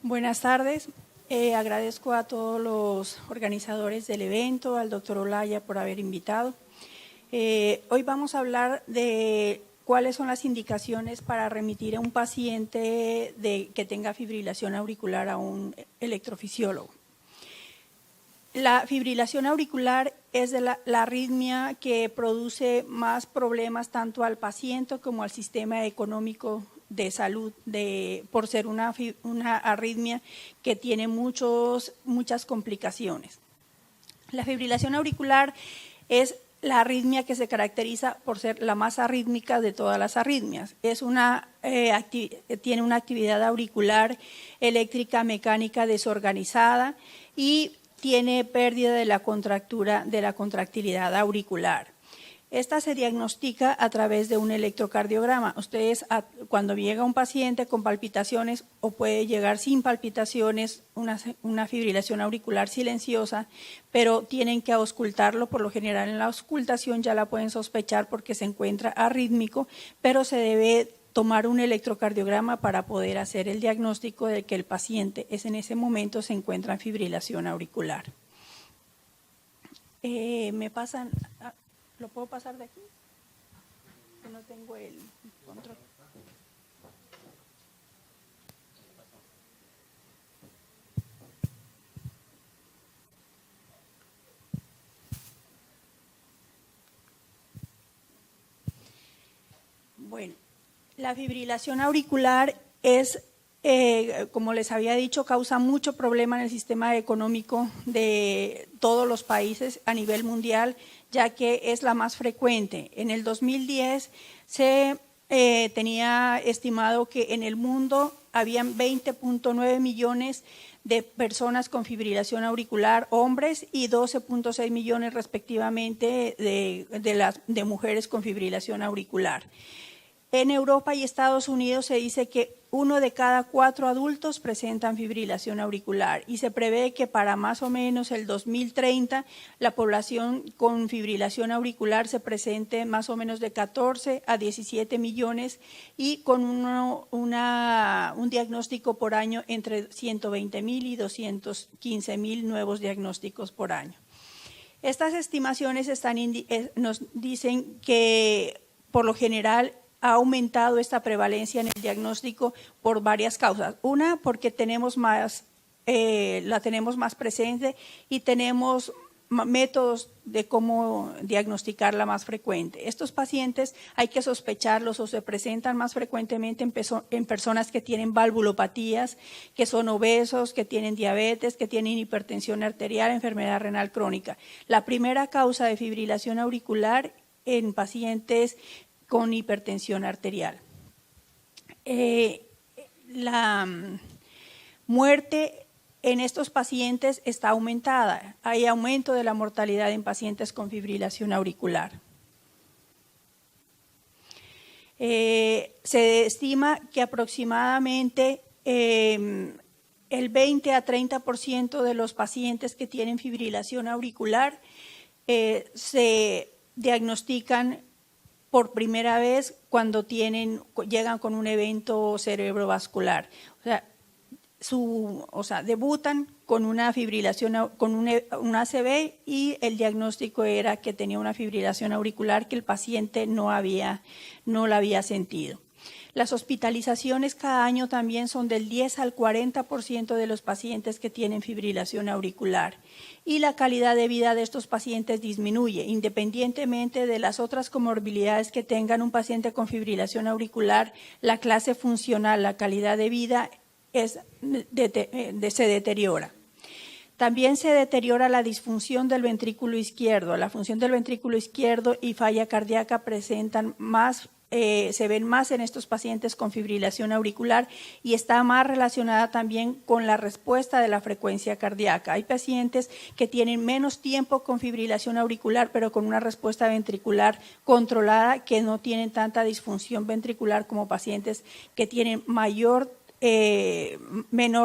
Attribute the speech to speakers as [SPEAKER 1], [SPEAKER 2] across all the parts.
[SPEAKER 1] Buenas tardes. Agradezco a todos los organizadores del evento, al doctor Olaya por haber invitado. Hoy vamos a hablar de cuáles son las indicaciones para remitir a un paciente que tenga fibrilación auricular a un electrofisiólogo. La fibrilación auricular es la arritmia que produce más problemas tanto al paciente como al sistema económico de salud, por ser una arritmia que tiene muchas complicaciones. La fibrilación auricular es la arritmia que se caracteriza por ser la más arrítmica de todas las arritmias. Tiene una actividad auricular eléctrica mecánica desorganizada y tiene pérdida de la contractilidad auricular. Esta se diagnostica a través de un electrocardiograma. Ustedes, cuando llega un paciente con palpitaciones o puede llegar sin palpitaciones, una fibrilación auricular silenciosa, pero tienen que auscultarlo. Por lo general en la auscultación ya la pueden sospechar porque se encuentra arrítmico, pero se debe tomar un electrocardiograma para poder hacer el diagnóstico de que el paciente en ese momento se encuentra en fibrilación auricular. ¿Lo puedo pasar de aquí? Que no tengo el control. Bueno, la fibrilación auricular es, como les había dicho, causa mucho problema en el sistema económico de todos los países a nivel mundial, ya que es la más frecuente. En el 2010 se tenía estimado que en el mundo habían 20.9 millones de personas con fibrilación auricular, hombres, y 12.6 millones respectivamente de mujeres con fibrilación auricular. En Europa y Estados Unidos se dice que 1 de cada 4 adultos presentan fibrilación auricular y se prevé que para más o menos el 2030 la población con fibrilación auricular se presente más o menos de 14 a 17 millones y con un diagnóstico por año entre 120.000 y 215.000 nuevos diagnósticos por año. Estas estimaciones nos dicen que por lo general ha aumentado esta prevalencia en el diagnóstico por varias causas. Una, porque la tenemos más presente y tenemos métodos de cómo diagnosticarla más frecuente. Estos pacientes hay que sospecharlos o se presentan más frecuentemente en personas que tienen valvulopatías, que son obesos, que tienen diabetes, que tienen hipertensión arterial, enfermedad renal crónica. La primera causa de fibrilación auricular en pacientes con hipertensión arterial. La muerte en estos pacientes está aumentada. Hay aumento de la mortalidad en pacientes con fibrilación auricular. Se estima que aproximadamente el 20 a 30% de los pacientes que tienen fibrilación auricular se diagnostican por primera vez cuando llegan con un evento cerebrovascular. Debutan con una fibrilación, con un ACV y el diagnóstico era que tenía una fibrilación auricular que el paciente no la había sentido. Las hospitalizaciones cada año también son del 10 al 40% de los pacientes que tienen fibrilación auricular y la calidad de vida de estos pacientes disminuye independientemente de las otras comorbilidades que tengan un paciente con fibrilación auricular. La clase funcional, la calidad de vida se deteriora. También se deteriora la disfunción del ventrículo izquierdo. La función del ventrículo izquierdo y falla cardíaca presentan más se ven más en estos pacientes con fibrilación auricular y está más relacionada también con la respuesta de la frecuencia cardíaca. Hay pacientes que tienen menos tiempo con fibrilación auricular, pero con una respuesta ventricular controlada, que no tienen tanta disfunción ventricular como pacientes que tienen menor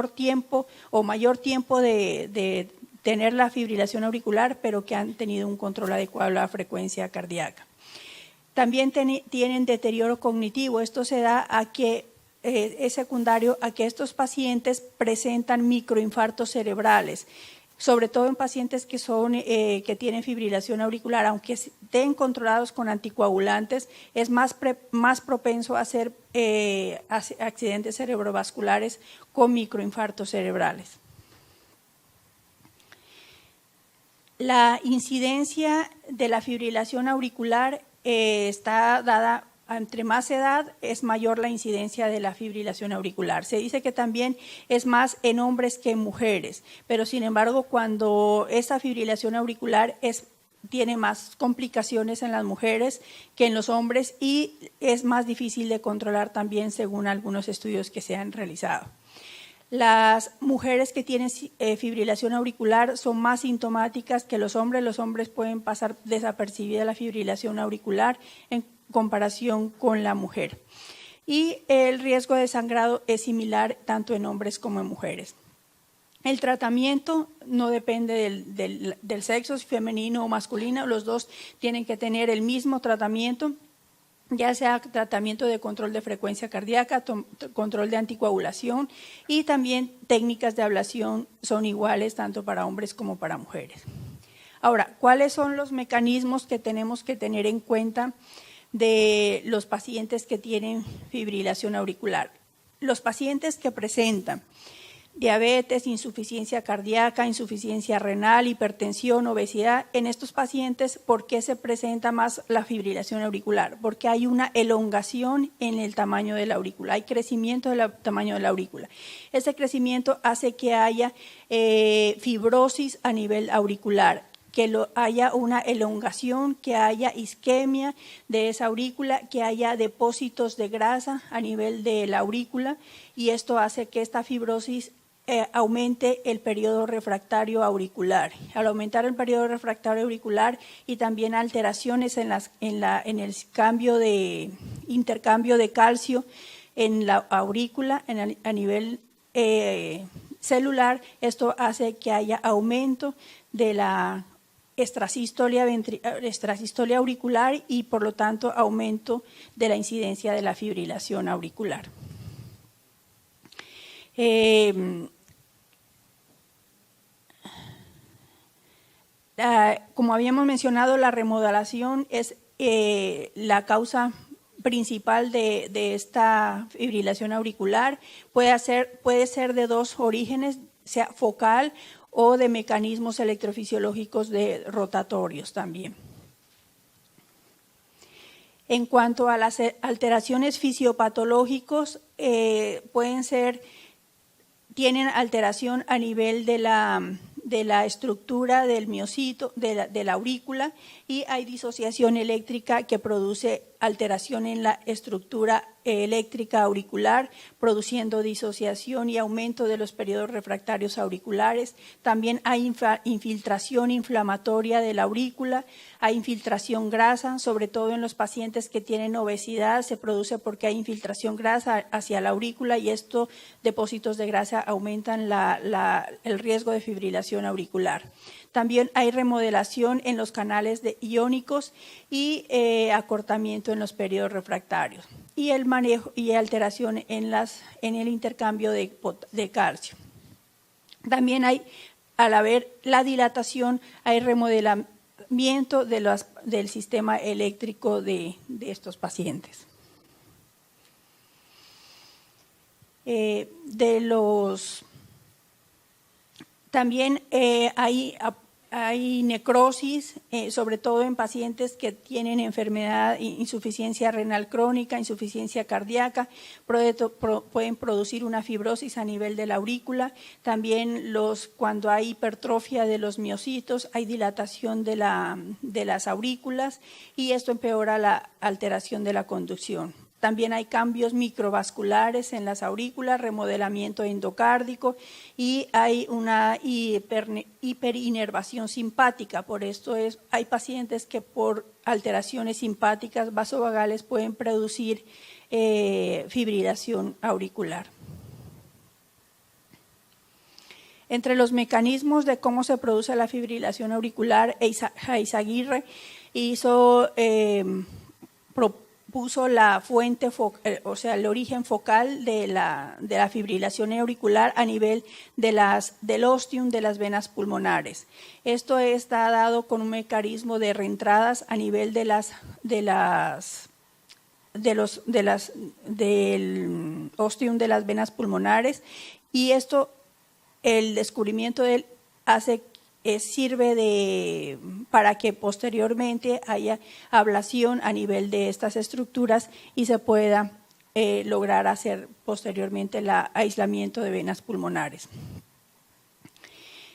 [SPEAKER 1] tiempo o mayor tiempo de tener la fibrilación auricular, pero que han tenido un control adecuado de la frecuencia cardíaca. También tienen deterioro cognitivo. Esto se da a que es secundario a que estos pacientes presentan microinfartos cerebrales, sobre todo en pacientes que tienen fibrilación auricular, aunque estén controlados con anticoagulantes, es más propenso a hacer accidentes cerebrovasculares con microinfartos cerebrales. La incidencia de la fibrilación auricular está dada, entre más edad es mayor la incidencia de la fibrilación auricular. Se dice que también es más en hombres que en mujeres, pero sin embargo cuando esa fibrilación auricular tiene más complicaciones en las mujeres que en los hombres y es más difícil de controlar también según algunos estudios que se han realizado. Las mujeres que tienen fibrilación auricular son más sintomáticas que los hombres. Los hombres pueden pasar desapercibida la fibrilación auricular en comparación con la mujer. Y el riesgo de sangrado es similar tanto en hombres como en mujeres. El tratamiento no depende del sexo, si femenino o masculino. Los dos tienen que tener el mismo tratamiento, ya sea tratamiento de control de frecuencia cardíaca, control de anticoagulación y también técnicas de ablación son iguales tanto para hombres como para mujeres. Ahora, ¿cuáles son los mecanismos que tenemos que tener en cuenta de los pacientes que tienen fibrilación auricular? Los pacientes que presentan diabetes, insuficiencia cardíaca, insuficiencia renal, hipertensión, obesidad, en estos pacientes, ¿por qué se presenta más la fibrilación auricular? Porque hay una elongación en el tamaño de la aurícula, hay crecimiento del tamaño de la aurícula. Ese crecimiento hace que haya fibrosis a nivel auricular, que haya una elongación, que haya isquemia de esa aurícula, que haya depósitos de grasa a nivel de la aurícula y esto hace que esta fibrosis aumente el periodo refractario auricular. Al aumentar el periodo refractario auricular y también alteraciones en el intercambio de calcio en la aurícula a nivel celular, esto hace que haya aumento de la extrasístolia auricular y por lo tanto aumento de la incidencia de la fibrilación auricular. Como habíamos mencionado, la remodelación es la causa principal de esta fibrilación auricular. Puede ser de dos orígenes, sea focal o de mecanismos electrofisiológicos rotatorios también. En cuanto a las alteraciones fisiopatológicas, tienen alteración a nivel de la estructura del miocito, de la aurícula, y hay disociación eléctrica que produce alteración en la estructura eléctrica auricular, produciendo disociación y aumento de los periodos refractarios auriculares. También hay infiltración inflamatoria de la aurícula, hay infiltración grasa, sobre todo en los pacientes que tienen obesidad, se produce porque hay infiltración grasa hacia la aurícula y estos depósitos de grasa aumentan el riesgo de fibrilación auricular. También hay remodelación en los canales iónicos y acortamiento en los periodos refractarios y el manejo y alteración en el intercambio de calcio. También al haber la dilatación, hay remodelamiento del sistema eléctrico de estos pacientes. También hay hay necrosis, sobre todo en pacientes que tienen enfermedad, insuficiencia renal crónica, insuficiencia cardíaca, pueden producir una fibrosis a nivel de la aurícula. También cuando hay hipertrofia de los miocitos, hay dilatación de las aurículas y esto empeora la alteración de la conducción. También hay cambios microvasculares en las aurículas, remodelamiento endocárdico y hay una hiperinervación simpática. Por esto hay pacientes que por alteraciones simpáticas vasovagales pueden producir fibrilación auricular. Entre los mecanismos de cómo se produce la fibrilación auricular, Eizaguirre puso la fuente, o sea, el origen focal de la fibrilación auricular a nivel del ostium de las venas pulmonares. Esto está dado con un mecanismo de reentradas a nivel del ostium de las venas pulmonares y el descubrimiento de él sirve para que posteriormente haya ablación a nivel de estas estructuras y se pueda lograr hacer posteriormente el aislamiento de venas pulmonares.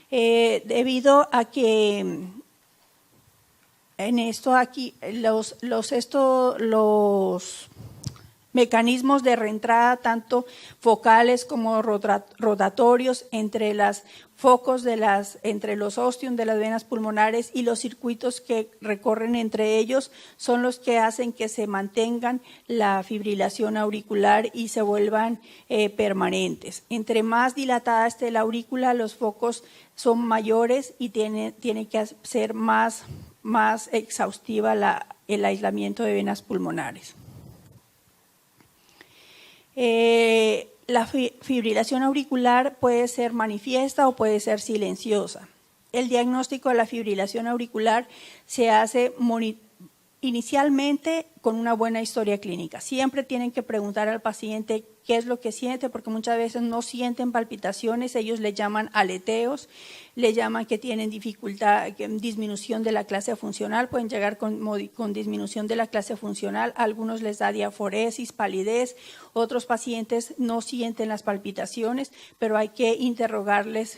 [SPEAKER 1] Debido a que en esto aquí los mecanismos de reentrada, tanto focales como rotatorios, entre los focos entre los ostium de las venas pulmonares y los circuitos que recorren entre ellos son los que hacen que se mantengan la fibrilación auricular y se vuelvan permanentes. Entre más dilatada esté la aurícula, los focos son mayores y tiene que ser más exhaustiva el aislamiento de venas pulmonares. La fibrilación auricular puede ser manifiesta o puede ser silenciosa. El diagnóstico de la fibrilación auricular se hace inicialmente con una buena historia clínica. Siempre tienen que preguntar al paciente qué es lo que siente, porque muchas veces no sienten palpitaciones, ellos le llaman aleteos, le llaman que tienen dificultad, disminución de la clase funcional, pueden llegar con disminución de la clase funcional, a algunos les da diaforesis, palidez, otros pacientes no sienten las palpitaciones, pero hay que interrogarles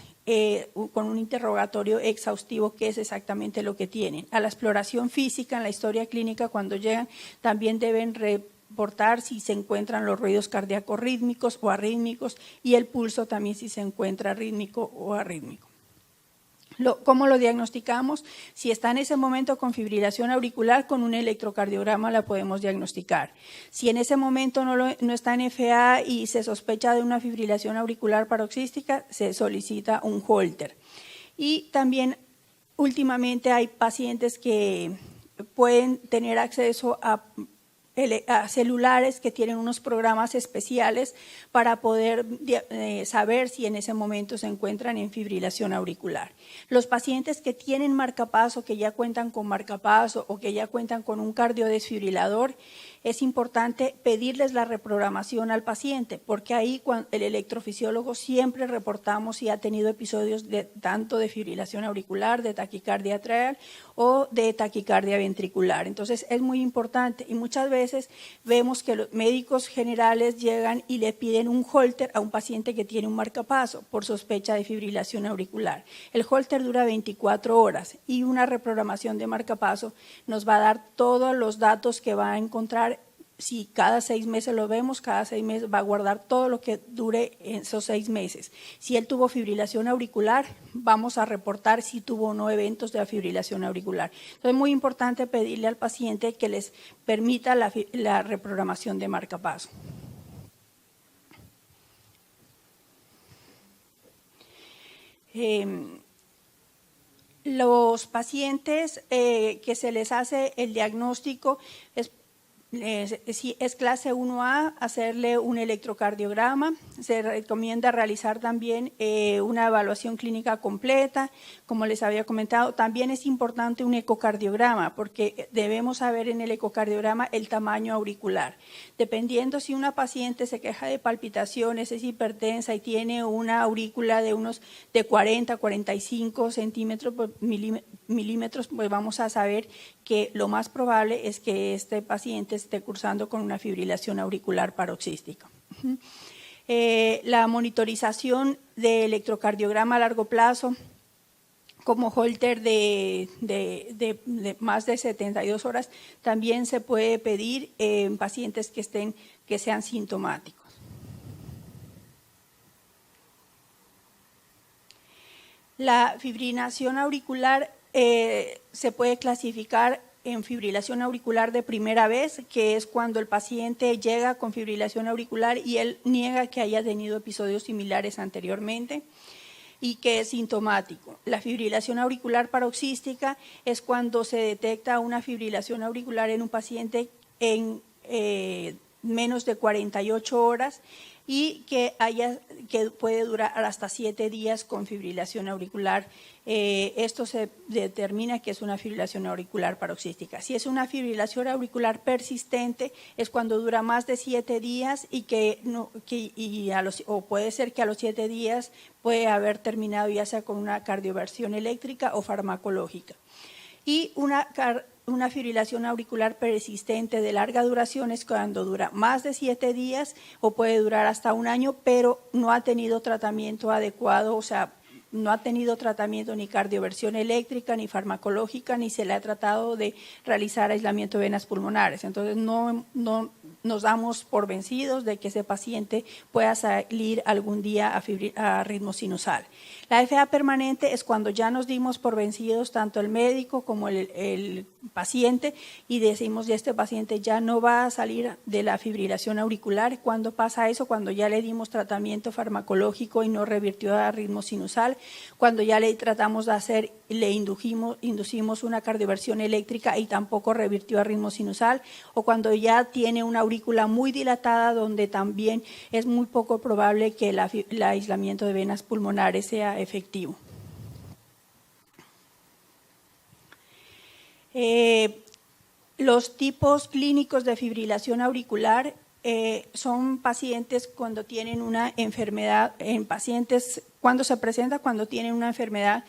[SPEAKER 1] con un interrogatorio exhaustivo qué es exactamente lo que tienen. A la exploración física, en la historia clínica, cuando llegan, también deben reportar si se encuentran los ruidos cardíacos rítmicos o arrítmicos y el pulso también si se encuentra rítmico o arrítmico. ¿Cómo lo diagnosticamos? Si está en ese momento con fibrilación auricular, con un electrocardiograma la podemos diagnosticar. Si en ese momento no está en FA y se sospecha de una fibrilación auricular paroxística, se solicita un Holter. Y también últimamente hay pacientes que pueden tener acceso a celulares que tienen unos programas especiales para poder saber si en ese momento se encuentran en fibrilación auricular. Los pacientes que tienen marcapaso, que ya cuentan con marcapaso o que ya cuentan con un cardiodesfibrilador, es importante pedirles la reprogramación al paciente, porque ahí el electrofisiólogo siempre reportamos si ha tenido episodios tanto de fibrilación auricular, de taquicardia atrial o de taquicardia ventricular. Entonces es muy importante y muchas veces vemos que los médicos generales llegan y le piden un Holter a un paciente que tiene un marcapaso por sospecha de fibrilación auricular. El Holter dura 24 horas y una reprogramación de marcapaso nos va a dar todos los datos que va a encontrar. Si cada 6 meses lo vemos, cada 6 meses va a guardar todo lo que dure en esos 6 meses. Si él tuvo fibrilación auricular, vamos a reportar si tuvo o no eventos de fibrilación auricular. Entonces es muy importante pedirle al paciente que les permita la reprogramación de marcapaso. Los pacientes que se les hace el diagnóstico Si es clase 1A, hacerle un electrocardiograma. Se recomienda realizar también una evaluación clínica completa, como les había comentado. También es importante un ecocardiograma, porque debemos saber en el ecocardiograma el tamaño auricular. Dependiendo si una paciente se queja de palpitaciones, es hipertensa y tiene una aurícula de 40 a 45 centímetros por milímetros, pues vamos a saber que lo más probable es que este paciente esté cursando con una fibrilación auricular paroxística. La monitorización de electrocardiograma a largo plazo, como Holter de más de 72 horas, también se puede pedir en pacientes que sean sintomáticos. La fibrilación auricular se puede clasificar en fibrilación auricular de primera vez, que es cuando el paciente llega con fibrilación auricular y él niega que haya tenido episodios similares anteriormente y que es sintomático. La fibrilación auricular paroxística es cuando se detecta una fibrilación auricular en un paciente en menos de 48 horas y que puede durar hasta 7 días con fibrilación auricular. Esto se determina que es una fibrilación auricular paroxística. Si es una fibrilación auricular persistente, es cuando dura más de 7 días o puede ser que a los 7 días puede haber terminado ya sea con una cardioversión eléctrica o farmacológica. Y una fibrilación auricular persistente de larga duración es cuando dura más de 7 días o puede durar hasta 1 año, pero no ha tenido tratamiento adecuado, o sea, no ha tenido tratamiento ni cardioversión eléctrica, ni farmacológica, ni se le ha tratado de realizar aislamiento de venas pulmonares. Entonces, no nos damos por vencidos de que ese paciente pueda salir algún día a ritmo sinusal. La FA permanente es cuando ya nos dimos por vencidos tanto el médico como el paciente y decimos que este paciente ya no va a salir de la fibrilación auricular. ¿Cuándo pasa eso? Cuando ya le dimos tratamiento farmacológico y no revirtió a ritmo sinusal, cuando ya le tratamos de hacer, le inducimos una cardioversión eléctrica y tampoco revirtió a ritmo sinusal, o cuando ya tiene una aurícula muy dilatada donde también es muy poco probable que el aislamiento de venas pulmonares sea efectivo. Los tipos clínicos de fibrilación auricular son pacientes cuando tienen una enfermedad, cuando se presenta cuando tienen una enfermedad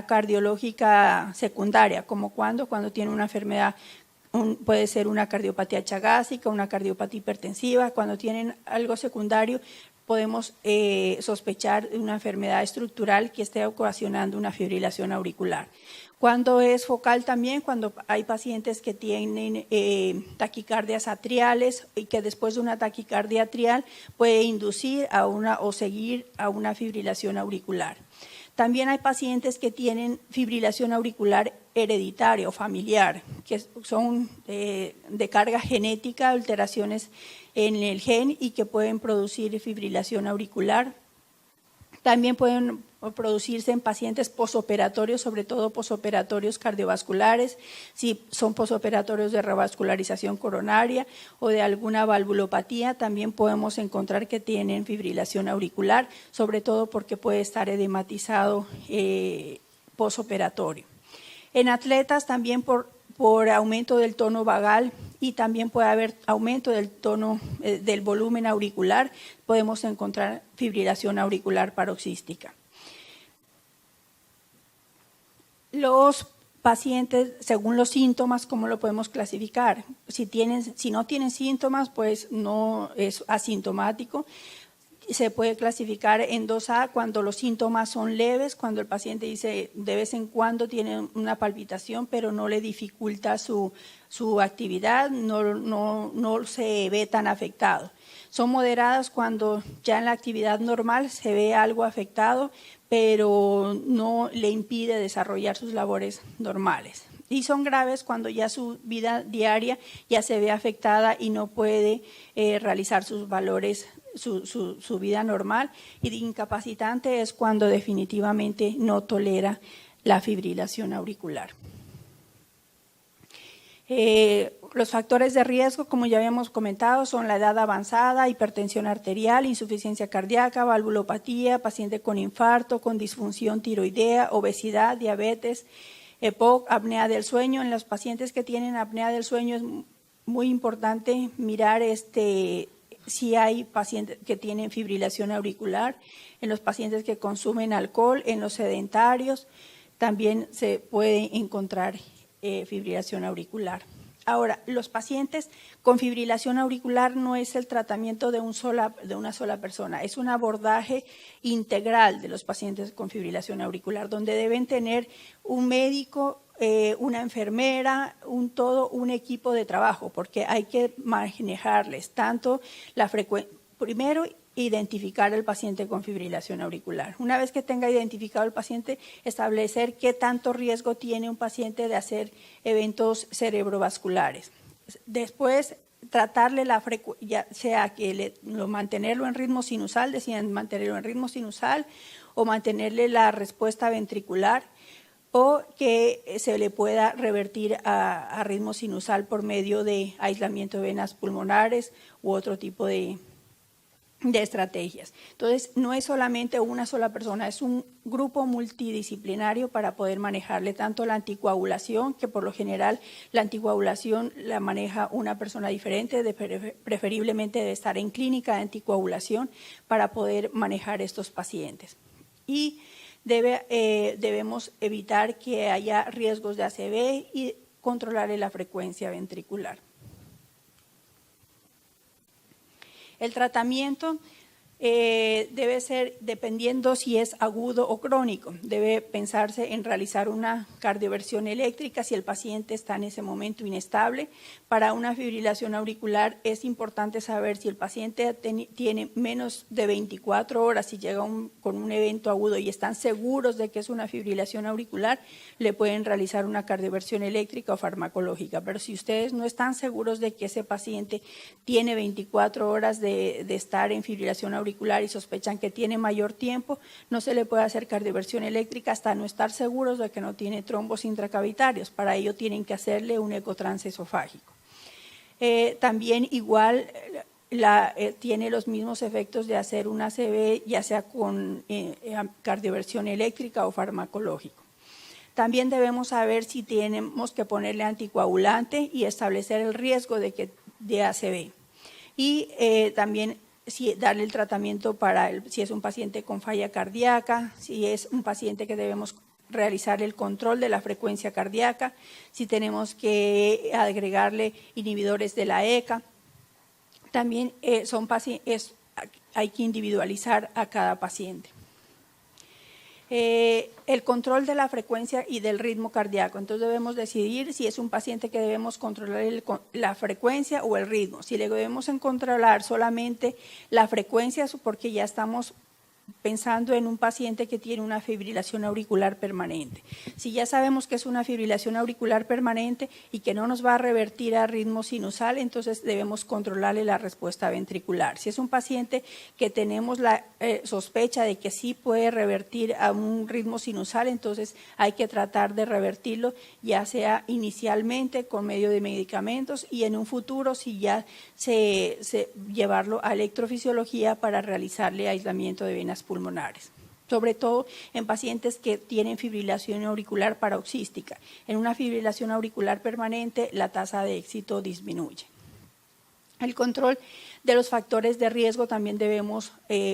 [SPEAKER 1] cardiológica secundaria, como cuando tienen una enfermedad, puede ser una cardiopatía chagásica, una cardiopatía hipertensiva. Cuando tienen algo secundario, podemos sospechar de una enfermedad estructural que esté ocasionando una fibrilación auricular. Cuando es focal también, cuando hay pacientes que tienen taquicardias atriales y que después de una taquicardia atrial puede inducir o seguir a una fibrilación auricular. También hay pacientes que tienen fibrilación auricular hereditaria o familiar, que son de carga genética, alteraciones en el gen y que pueden producir fibrilación auricular. También pueden producirse en pacientes posoperatorios, sobre todo posoperatorios cardiovasculares, si son posoperatorios de revascularización coronaria o de alguna valvulopatía, también podemos encontrar que tienen fibrilación auricular, sobre todo porque puede estar edematizado posoperatorio. En atletas también por aumento del tono vagal y también puede haber aumento del tono del volumen auricular, podemos encontrar fibrilación auricular paroxística. Los pacientes, según los síntomas, ¿cómo lo podemos clasificar? Si no tienen síntomas, pues no es asintomático. Se puede clasificar en 2A cuando los síntomas son leves, cuando el paciente dice de vez en cuando tiene una palpitación, pero no le dificulta su actividad, no se ve tan afectado. Son moderadas cuando ya en la actividad normal se ve algo afectado, pero no le impide desarrollar sus labores normales. Y son graves cuando ya su vida diaria ya se ve afectada y no puede realizar sus valores, su vida normal. Y de incapacitante es cuando definitivamente no tolera la fibrilación auricular. Los factores de riesgo, como ya habíamos comentado, son la edad avanzada, hipertensión arterial, insuficiencia cardíaca, valvulopatía, paciente con infarto, con disfunción tiroidea, obesidad, diabetes, EPOC, apnea del sueño. En los pacientes que tienen apnea del sueño es muy importante mirar si hay pacientes que tienen fibrilación auricular. En los pacientes que consumen alcohol, en los sedentarios, también se puede encontrar fibrilación auricular. Ahora, los pacientes con fibrilación auricular no es el tratamiento de una sola persona, es un abordaje integral de los pacientes con fibrilación auricular, donde deben tener un médico, una enfermera, todo un equipo de trabajo, porque hay que manejarles tanto la frecuencia, primero identificar al paciente con fibrilación auricular. Una vez que tenga identificado el paciente, establecer qué tanto riesgo tiene un paciente de hacer eventos cerebrovasculares. Después, tratarle la frecuencia, ya sea que mantenerlo en ritmo sinusal, decían mantenerlo en ritmo sinusal, o mantenerle la respuesta ventricular, o que se le pueda revertir a ritmo sinusal por medio de aislamiento de venas pulmonares u otro tipo de estrategias. Entonces, no es solamente una sola persona, es un grupo multidisciplinario para poder manejarle tanto la anticoagulación, que por lo general la anticoagulación la maneja una persona diferente, preferiblemente debe estar en clínica de anticoagulación para poder manejar estos pacientes. Y debemos evitar que haya riesgos de ACV y controlar la frecuencia ventricular. El tratamiento debe ser, dependiendo si es agudo o crónico, debe pensarse en realizar una cardioversión eléctrica si el paciente está en ese momento inestable. Para una fibrilación auricular es importante saber si el paciente tiene menos de 24 horas, si llega con un evento agudo y están seguros de que es una fibrilación auricular, le pueden realizar una cardioversión eléctrica o farmacológica. Pero si ustedes no están seguros de que ese paciente tiene 24 horas de estar en fibrilación auricular y sospechan que tiene mayor tiempo, no se le puede hacer cardioversión eléctrica hasta no estar seguros de que no tiene trombos intracavitarios. Para ello tienen que hacerle un ecotransesofágico. También igual tiene los mismos efectos de hacer una ACV, ya sea con cardioversión eléctrica o farmacológico. También debemos saber si tenemos que ponerle anticoagulante y establecer el riesgo de ACV. Y también darle el tratamiento si es un paciente con falla cardíaca, si es un paciente que debemos realizar el control de la frecuencia cardíaca, si tenemos que agregarle inhibidores de la ECA. También hay que individualizar a cada paciente. El control de la frecuencia y del ritmo cardíaco. Entonces debemos decidir si es un paciente que debemos controlar la frecuencia o el ritmo. Si le debemos controlar solamente la frecuencia es porque ya estamos pensando en un paciente que tiene una fibrilación auricular permanente. Si ya sabemos que es una fibrilación auricular permanente y que no nos va a revertir a ritmo sinusal, entonces debemos controlarle la respuesta ventricular. Si es un paciente que tenemos la sospecha de que sí puede revertir a un ritmo sinusal, entonces hay que tratar de revertirlo, ya sea inicialmente con medio de medicamentos y en un futuro si ya llevarlo a electrofisiología para realizarle aislamiento de venas pulmonares, sobre todo en pacientes que tienen fibrilación auricular paroxística. En una fibrilación auricular permanente, la tasa de éxito disminuye. El control de los factores de riesgo también debemos,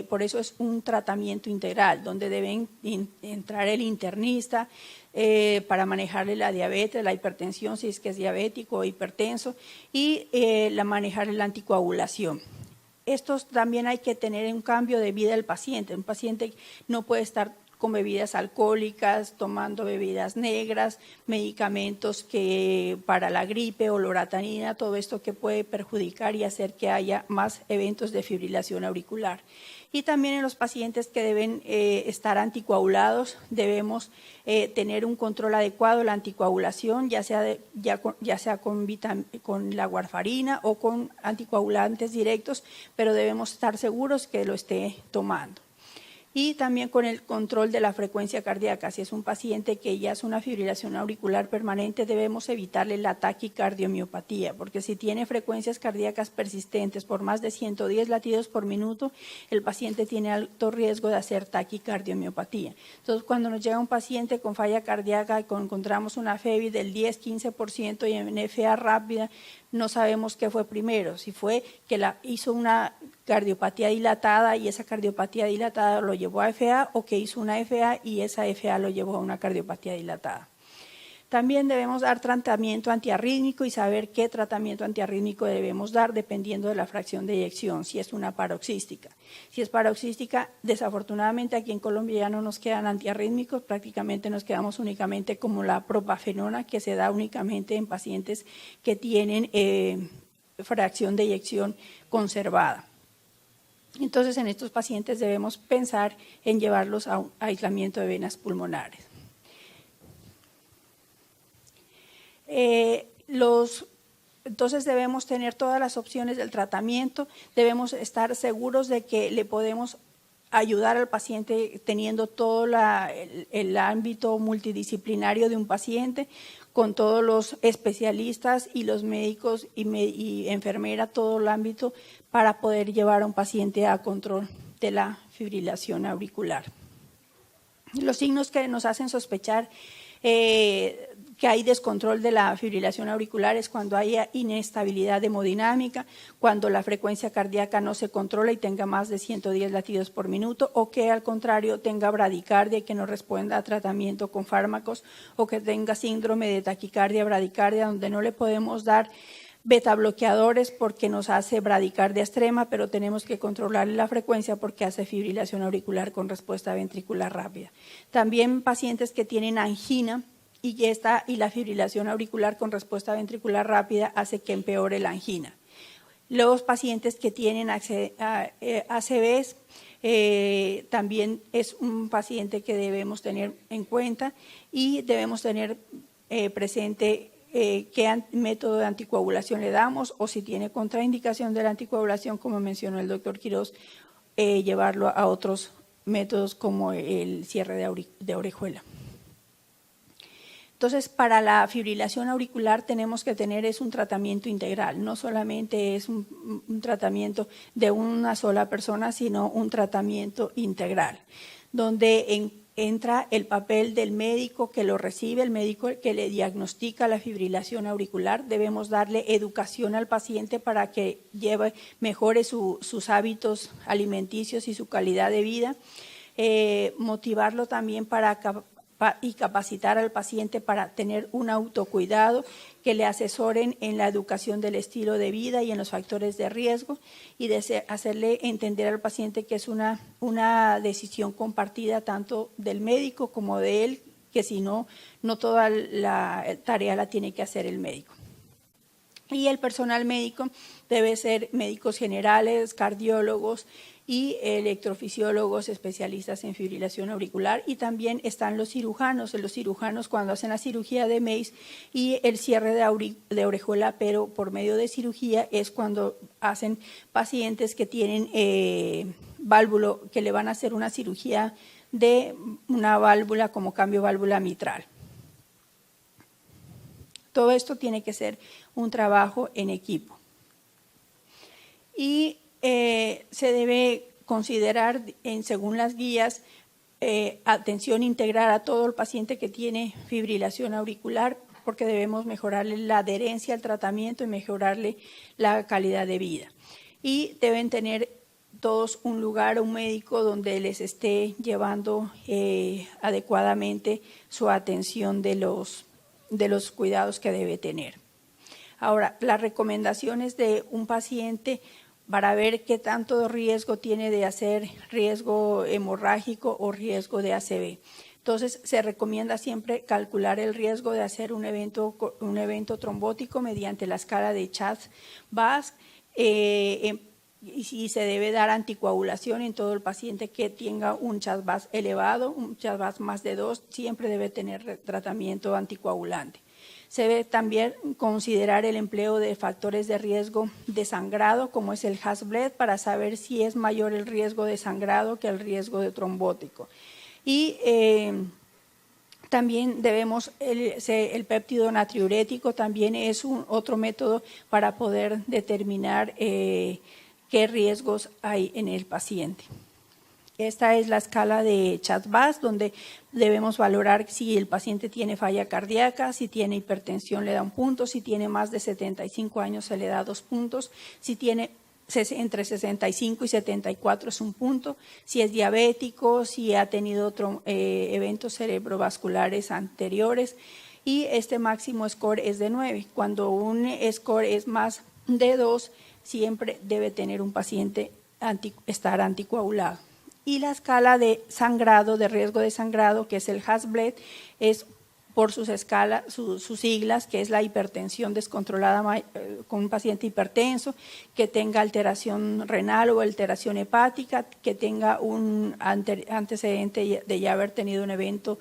[SPEAKER 1] por eso es un tratamiento integral, donde deben entrar el internista para manejarle la diabetes, la hipertensión, si es que es diabético o hipertenso, y manejarle la anticoagulación. Estos también hay que tener un cambio de vida del paciente. Un paciente no puede estar con bebidas alcohólicas, tomando bebidas negras, medicamentos para la gripe o loratadina, todo esto que puede perjudicar y hacer que haya más eventos de fibrilación auricular. Y también en los pacientes que deben estar anticoagulados, debemos tener un control adecuado de la anticoagulación, ya sea con la warfarina o con anticoagulantes directos, pero debemos estar seguros que lo esté tomando. y también con el control de la frecuencia cardíaca. Si es un paciente que ya es una fibrilación auricular permanente, debemos evitarle la taquicardiomiopatía, porque si tiene frecuencias cardíacas persistentes por más de 110 latidos por minuto, el paciente tiene alto riesgo de hacer taquicardiomiopatía. Entonces, cuando nos llega un paciente con falla cardíaca y encontramos una FEBI del 10-15% y en FA rápida, no sabemos qué fue primero, si fue que hizo una cardiopatía dilatada y esa cardiopatía dilatada lo llevó a FA o que hizo una FA y esa FA lo llevó a una cardiopatía dilatada. También debemos dar tratamiento antiarrítmico y saber qué tratamiento antiarrítmico debemos dar dependiendo de la fracción de eyección, si es una paroxística. Si es paroxística, desafortunadamente aquí en Colombia ya no nos quedan antiarrítmicos, prácticamente nos quedamos únicamente como la propafenona, que se da únicamente en pacientes que tienen fracción de eyección conservada. Entonces, en estos pacientes debemos pensar en llevarlos a un aislamiento de venas pulmonares. Entonces debemos tener todas las opciones del tratamiento, debemos estar seguros de que le podemos ayudar al paciente teniendo todo el ámbito multidisciplinario de un paciente, con todos los especialistas y los médicos y enfermera, todo el ámbito para poder llevar a un paciente a control de la fibrilación auricular. Los signos que nos hacen sospechar que hay descontrol de la fibrilación auricular es cuando hay inestabilidad hemodinámica, cuando la frecuencia cardíaca no se controla y tenga más de 110 latidos por minuto, o que al contrario tenga bradicardia y que no responda a tratamiento con fármacos, o que tenga síndrome de taquicardia, bradicardia, donde no le podemos dar beta bloqueadores porque nos hace bradicardia extrema, pero tenemos que controlarle la frecuencia porque hace fibrilación auricular con respuesta ventricular rápida. También pacientes que tienen angina y la fibrilación auricular con respuesta ventricular rápida hace que empeore la angina. Los pacientes que tienen ACVs también es un paciente que debemos tener en cuenta y debemos tener presente qué método de anticoagulación le damos o si tiene contraindicación de la anticoagulación, como mencionó el doctor Quiroz, llevarlo a otros métodos como el cierre de orejuela. Entonces, para la fibrilación auricular tenemos que tener un tratamiento integral, no solamente es un tratamiento de una sola persona, sino un tratamiento integral, donde entra el papel del médico que lo recibe, el médico que le diagnostica la fibrilación auricular. Debemos darle educación al paciente para que mejore sus hábitos alimenticios y su calidad de vida, motivarlo también y capacitar al paciente para tener un autocuidado, que le asesoren en la educación del estilo de vida y en los factores de riesgo y hacerle entender al paciente que es una decisión compartida tanto del médico como de él, que si no toda la tarea la tiene que hacer el médico. Y el personal médico debe ser médicos generales, cardiólogos y electrofisiólogos especialistas en fibrilación auricular, y también están los cirujanos cuando hacen la cirugía de MACE y el cierre de orejuela, pero por medio de cirugía es cuando hacen pacientes que tienen válvulo, que le van a hacer una cirugía de una válvula como cambio válvula mitral. Todo esto tiene que ser un trabajo en equipo. Y se debe considerar, según las guías, atención integral a todo el paciente que tiene fibrilación auricular, porque debemos mejorarle la adherencia al tratamiento y mejorarle la calidad de vida. Y deben tener todos un lugar, un médico donde les esté llevando adecuadamente su atención de los cuidados que debe tener. Ahora, las recomendaciones de un paciente para ver qué tanto riesgo tiene de hacer riesgo hemorrágico o riesgo de ACV. Entonces, se recomienda siempre calcular el riesgo de hacer un evento trombótico mediante la escala de CHADS-VASc, y si se debe dar anticoagulación en todo el paciente que tenga un CHADS-VASc elevado, un CHADS-VASc más de 2, siempre debe tener tratamiento anticoagulante. Se debe también considerar el empleo de factores de riesgo de sangrado, como es el Hasbled, para saber si es mayor el riesgo de sangrado que el riesgo de trombótico. Y también debemos, el péptido natriurético también es otro método para poder determinar qué riesgos hay en el paciente. Esta es la escala de Chatbas, donde debemos valorar si el paciente tiene falla cardíaca, si tiene hipertensión le da 1 punto, si tiene más de 75 años se le da 2 puntos, si tiene entre 65 y 74 es 1 punto, si es diabético, si ha tenido eventos cerebrovasculares anteriores, y este máximo score es de 9. Cuando un score es más de 2, siempre debe tener un paciente estar anticoagulado. Y la escala de sangrado, de riesgo de sangrado, que es el Hasbled, es por sus siglas, que es la hipertensión descontrolada con un paciente hipertenso, que tenga alteración renal o alteración hepática, que tenga un antecedente de ya haber tenido un evento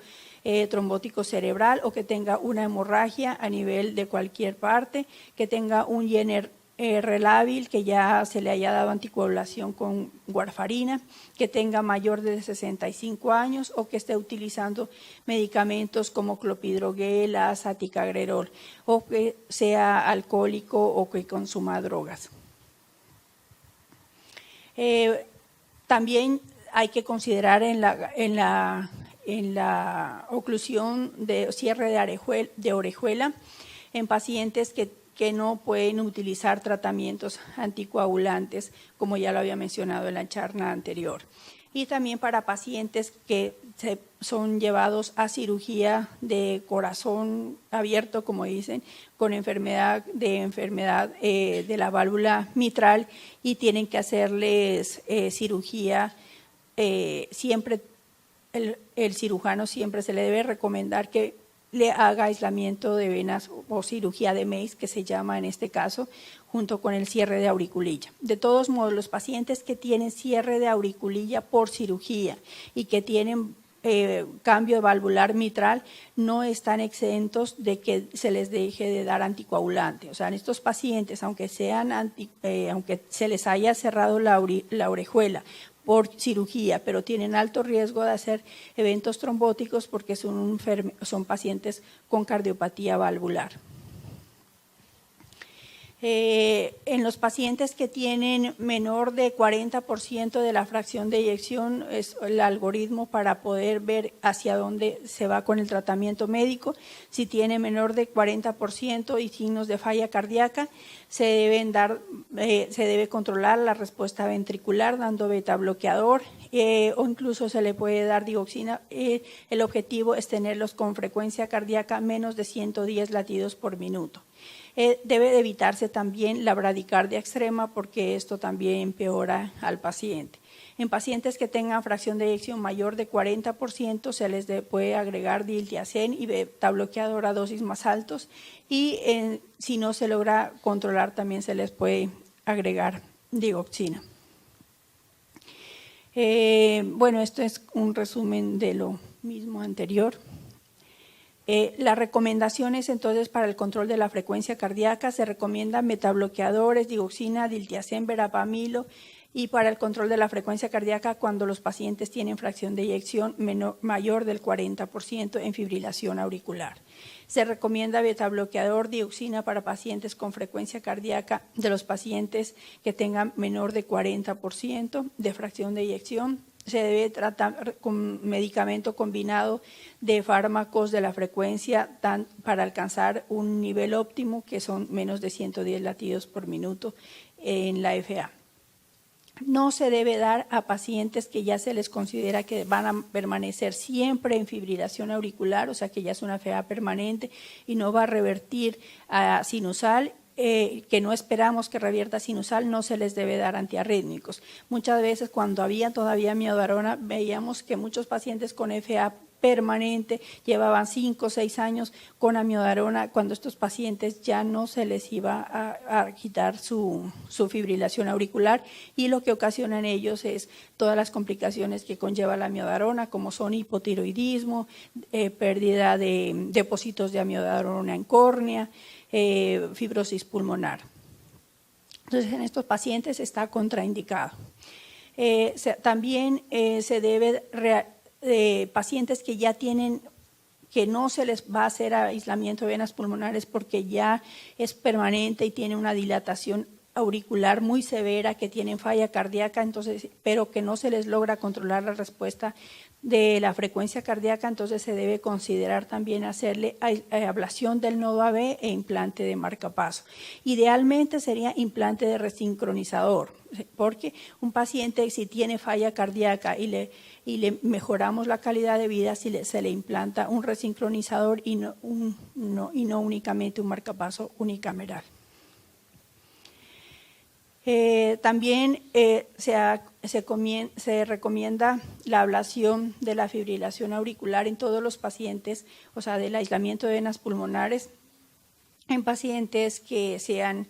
[SPEAKER 1] trombótico cerebral o que tenga una hemorragia a nivel de cualquier parte, que tenga un Jenner lábil, que ya se le haya dado anticoagulación con warfarina, que tenga mayor de 65 años o que esté utilizando medicamentos como clopidogrel, ticagrelor, o que sea alcohólico o que consuma drogas. También hay que considerar en la oclusión de cierre de orejuela en pacientes que no pueden utilizar tratamientos anticoagulantes, como ya lo había mencionado en la charla anterior. Y también para pacientes que son llevados a cirugía de corazón abierto, como dicen, con enfermedad de la válvula mitral y tienen que hacerles cirugía, siempre el cirujano siempre se le debe recomendar que le haga aislamiento de venas o cirugía de Mace, que se llama en este caso, junto con el cierre de auriculilla. De todos modos, los pacientes que tienen cierre de auriculilla por cirugía y que tienen cambio valvular mitral no están exentos de que se les deje de dar anticoagulante. O sea, en estos pacientes, aunque se les haya cerrado la orejuela por cirugía, pero tienen alto riesgo de hacer eventos trombóticos porque son pacientes con cardiopatía valvular. En los pacientes que tienen menor de 40% de la fracción de eyección es el algoritmo para poder ver hacia dónde se va con el tratamiento médico. Si tiene menor de 40% y signos de falla cardíaca, se debe controlar la respuesta ventricular dando beta bloqueador o incluso se le puede dar digoxina. El objetivo es tenerlos con frecuencia cardíaca menos de 110 latidos por minuto. Debe de evitarse también la bradicardia extrema porque esto también empeora al paciente. En pacientes que tengan fracción de eyección mayor de 40% se les puede agregar diltiazem y beta bloqueador a dosis más altos y si no se logra controlar también se les puede agregar digoxina. Bueno, esto es un resumen de lo mismo anterior. Las recomendaciones entonces para el control de la frecuencia cardíaca se recomiendan betabloqueadores, digoxina, diltiazem, verapamilo y para el control de la frecuencia cardíaca cuando los pacientes tienen fracción de eyección mayor del 40% en fibrilación auricular. Se recomienda betabloqueador, dioxina para pacientes con frecuencia cardíaca de los pacientes que tengan menor de 40% de fracción de eyección. Se debe tratar con medicamento combinado de fármacos de la frecuencia para alcanzar un nivel óptimo que son menos de 110 latidos por minuto en la FA. No se debe dar a pacientes que ya se les considera que van a permanecer siempre en fibrilación auricular, o sea que ya es una FA permanente y no va a revertir a sinusal. Que no esperamos que revierta sinusal, no se les debe dar antiarrítmicos. Muchas veces cuando había todavía miodarona, veíamos que muchos pacientes con FA permanente, llevaban 5 o 6 años con amiodarona, cuando estos pacientes ya no se les iba a quitar su fibrilación auricular, y lo que ocasionan ellos es todas las complicaciones que conlleva la amiodarona, como son hipotiroidismo, pérdida de depósitos de amiodarona en córnea, fibrosis pulmonar. Entonces, en estos pacientes está contraindicado. También se debe pacientes que ya tienen, que no se les va a hacer aislamiento de venas pulmonares porque ya es permanente y tiene una dilatación auricular muy severa, que tienen falla cardíaca, entonces, pero que no se les logra controlar la respuesta de la frecuencia cardíaca, entonces se debe considerar también hacerle ablación del nodo AB e implante de marcapaso. Idealmente sería implante de resincronizador, porque un paciente si tiene falla cardíaca y le mejoramos la calidad de vida, si se le implanta un resincronizador y no únicamente un marcapaso unicameral. También se recomienda la ablación de la fibrilación auricular en todos los pacientes, o sea, del aislamiento de venas pulmonares, en pacientes que sean,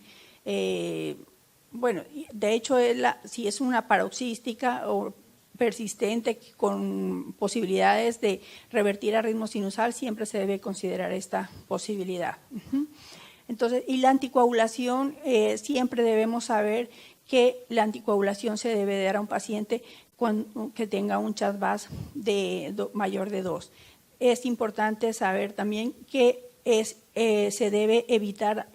[SPEAKER 1] bueno, de hecho, si es una paroxística o persistente con posibilidades de revertir a ritmo sinusal, siempre se debe considerar esta posibilidad. Entonces, y la anticoagulación, siempre debemos saber que la anticoagulación se debe dar a un paciente que tenga un CHA2-VAS mayor de 2. Es importante saber también que se debe evitar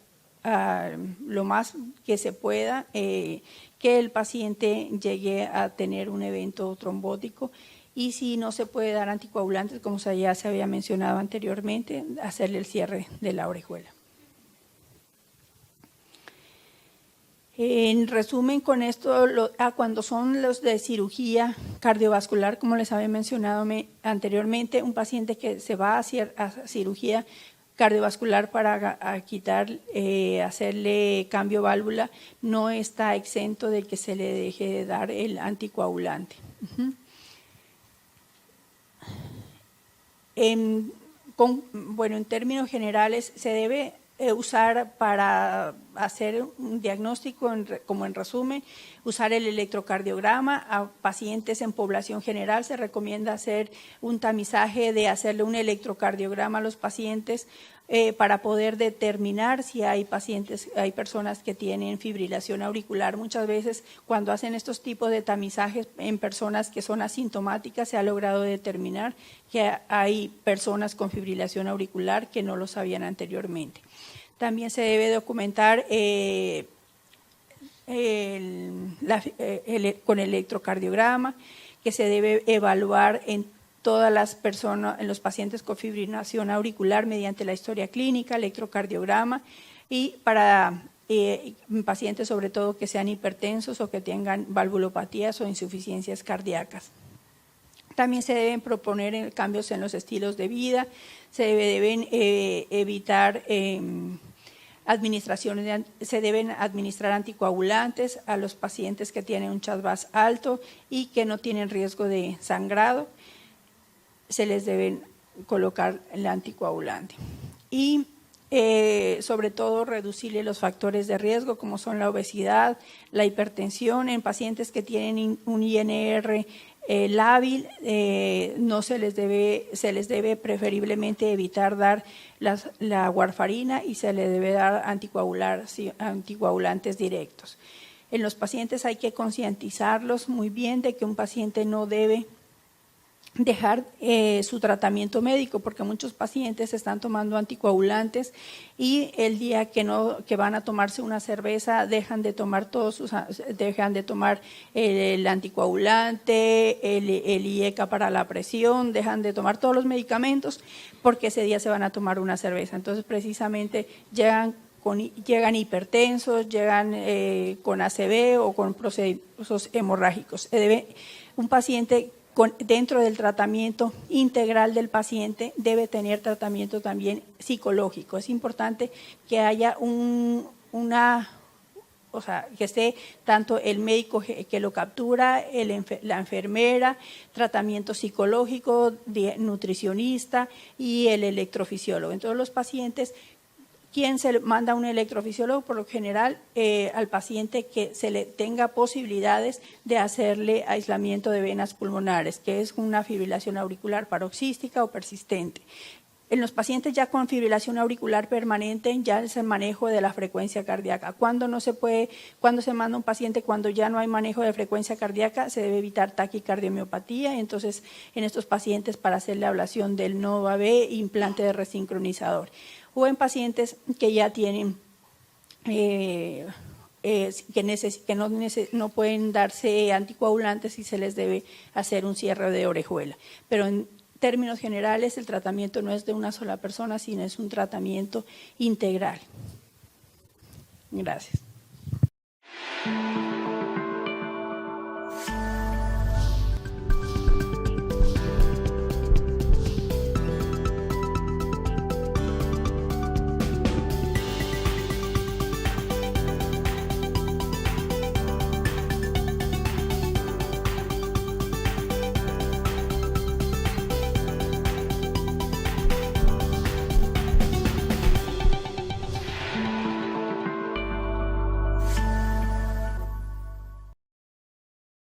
[SPEAKER 1] lo más que se pueda que el paciente llegue a tener un evento trombótico, y si no se puede dar anticoagulantes, como ya se había mencionado anteriormente, hacerle el cierre de la orejuela. En resumen, con esto, cuando son los de cirugía cardiovascular, como les había mencionado anteriormente, un paciente que se va a cirugía cardiovascular para hacerle cambio válvula, no está exento de que se le deje de dar el anticoagulante. Bueno, en términos generales, se debe usar para hacer un diagnóstico, como en resumen, usar el electrocardiograma. A pacientes en población general se recomienda hacer un tamizaje de hacerle un electrocardiograma a los pacientes para poder determinar si hay personas que tienen fibrilación auricular. Muchas veces cuando hacen estos tipos de tamizajes en personas que son asintomáticas, se ha logrado determinar que hay personas con fibrilación auricular que no lo sabían anteriormente. También se debe documentar con electrocardiograma, que se debe evaluar en todas las personas, en los pacientes con fibrilación auricular mediante la historia clínica, electrocardiograma, y para pacientes sobre todo que sean hipertensos o que tengan valvulopatías o insuficiencias cardíacas. También se deben proponer cambios en los estilos de vida, se deben evitar se deben administrar anticoagulantes a los pacientes que tienen un CHA2-VAS alto y que no tienen riesgo de sangrado. Se les deben colocar el anticoagulante. Y sobre todo reducirle los factores de riesgo como son la obesidad, la hipertensión. En pacientes que tienen un INR lábil, se les debe preferiblemente evitar dar la warfarina y se les debe dar anticoagulantes directos. En los pacientes hay que concientizarlos muy bien de que un paciente no debe dejar su tratamiento médico, porque muchos pacientes están tomando anticoagulantes y el día que van a tomarse una cerveza dejan de tomar el anticoagulante, el IECA para la presión, dejan de tomar todos los medicamentos porque ese día se van a tomar una cerveza. Entonces precisamente llegan hipertensos, llegan con ACV o con procesos hemorrágicos. Un paciente dentro del tratamiento integral del paciente debe tener tratamiento también psicológico. Es importante que haya o sea, que esté tanto el médico que lo captura, la enfermera, tratamiento psicológico, nutricionista y el electrofisiólogo. Entonces los pacientes, ¿quién se manda a un electrofisiólogo? Por lo general, al paciente que se le tenga posibilidades de hacerle aislamiento de venas pulmonares, que es una fibrilación auricular paroxística o persistente. En los pacientes ya con fibrilación auricular permanente, ya es el manejo de la frecuencia cardíaca. ¿Cuándo no se puede, cuándo se manda un paciente? Cuando ya no hay manejo de frecuencia cardíaca, se debe evitar taquicardiomiopatía. Entonces, en estos pacientes, para hacer la ablación del nodo AB, implante de resincronizador. O en pacientes que ya tienen, que no pueden darse anticoagulantes y se les debe hacer un cierre de orejuela. Pero en términos generales, el tratamiento no es de una sola persona, sino es un tratamiento integral. Gracias.